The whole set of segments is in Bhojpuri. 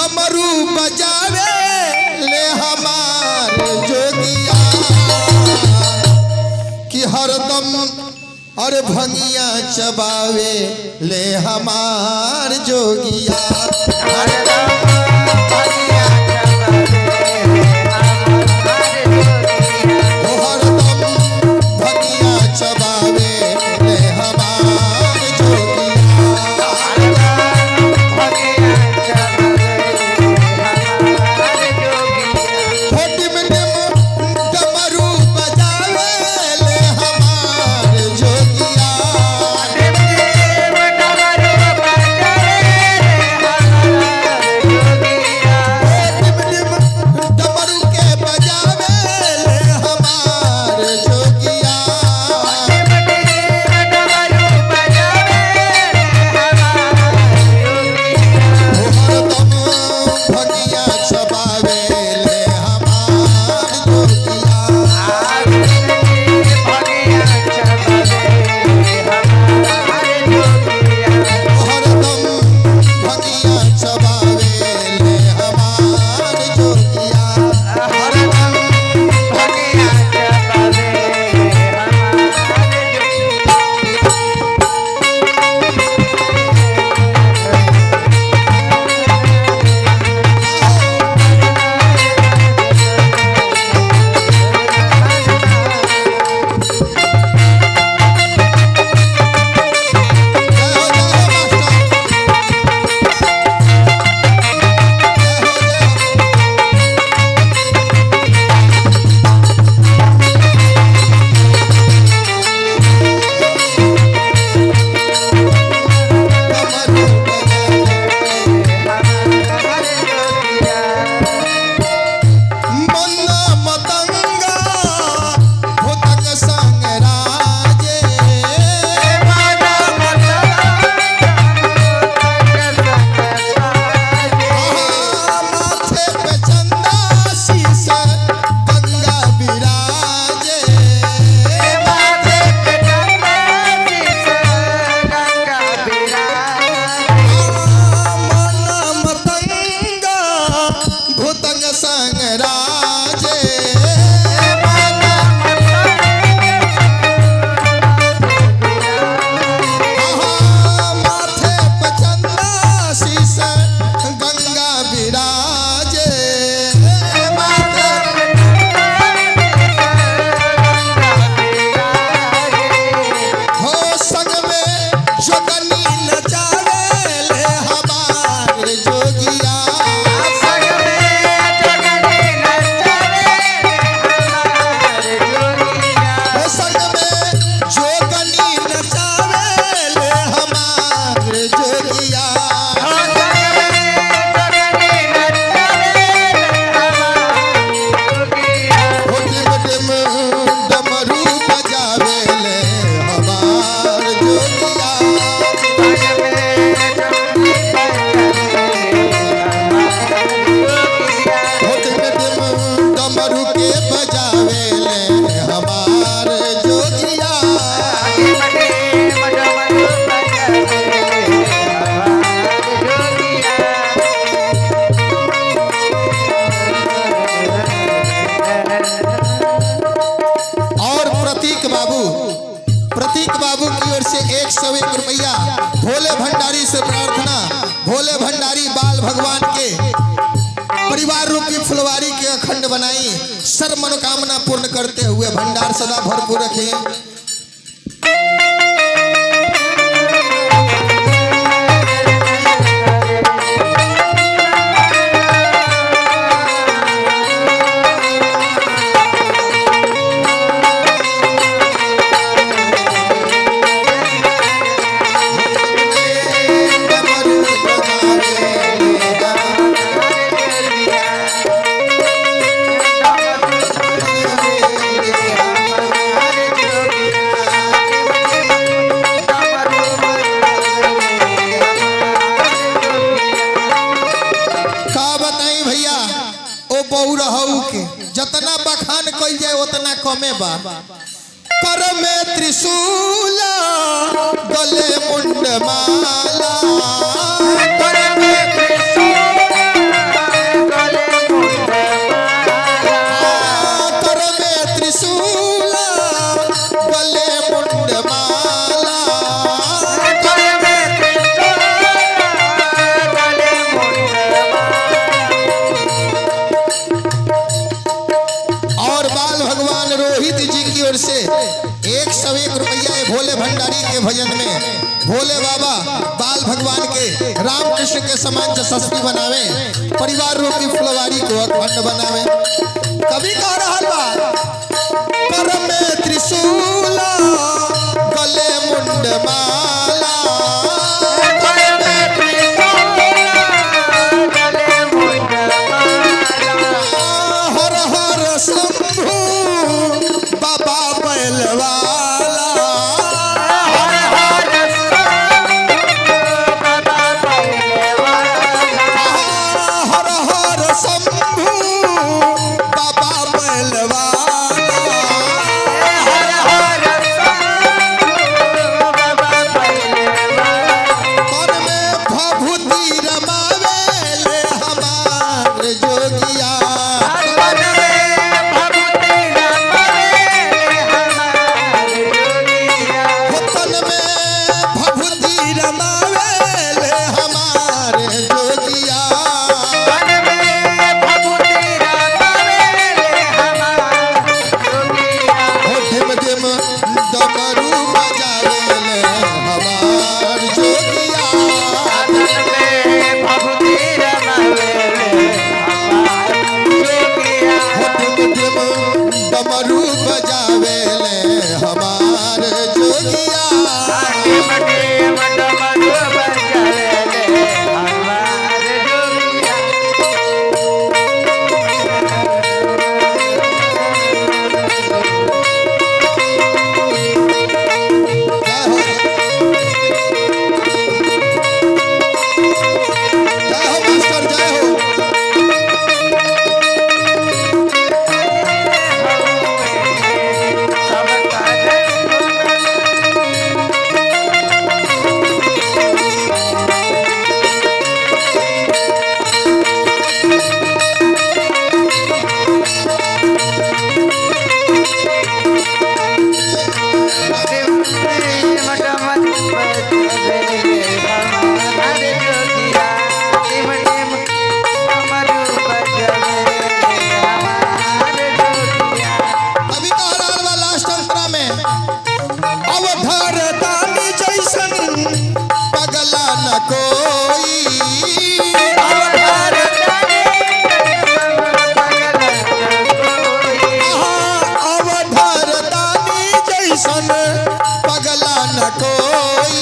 डमरू बजावे ले हमार जोगिया कि हरदम और भंगिया चबावे ले हमार जोगिया प्रतीक बाबू की ओर से 101 रुपया भोले भंडारी से प्रार्थना। भोले भंडारी बाल भगवान के परिवार रूपी फुलवारी के अखंड बनाई, सर्व मनोकामना पूर्ण करते हुए भंडार सदा भरपूर रखें। जतना बखान कइल जाए उतना कमे बा। कर में त्रिशूल गले मुंड माला, कर में त्रिशूल ओर से 101 रुपया है भोले भंडारी के भजन में। भोले बाबा बाल भगवान के रामकृष्ण के समान यशस्वी बनावे, परिवार रूपी फुलवारी को अखंड बनावे। कभी कह रहा बा कर में त्रिशूल गले मुंड माला, हर हर शंभू बाबा बैलवाला, हर हर शंभू बाबा बैलवाला, कर में भभूति रमावेले हमार जोगिया, तन में भभूति रमावेले हमार जोगिया, ढिम ढिम डमरू बजावेले हमार जोगिया, ढिम ढिम डमरू बजावेले हमार जोगिया। जय हो मास्टर, जय हो। अभी कह रहा बा लास्ट अंतरा में, अवधर दानी जैसन पगला न कोई, अवधर दानी जैसन पगला न कोई,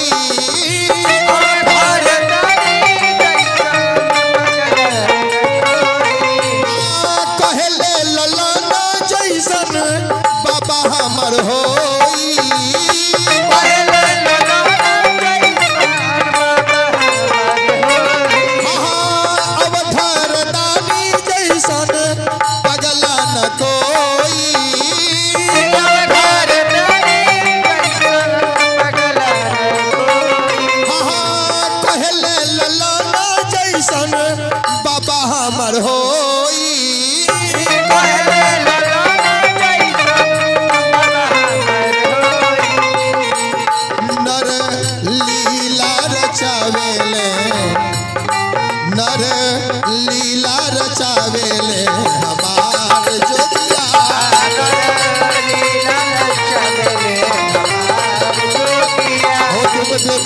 कहले ललन जैसन बाबा हमर होई, अवधर दानी जैसन पगला न कोई, कहले ललन जैसन बाबा हमर होई, नर लीला रचावेले, नर लीला रचावेले हमार जोगिया, ढिम ढिम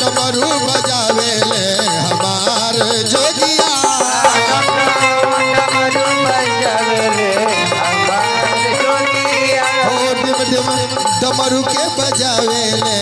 डमरू बजावेले हमार जोगिया, ढिम ढिम डमरू के बजावेले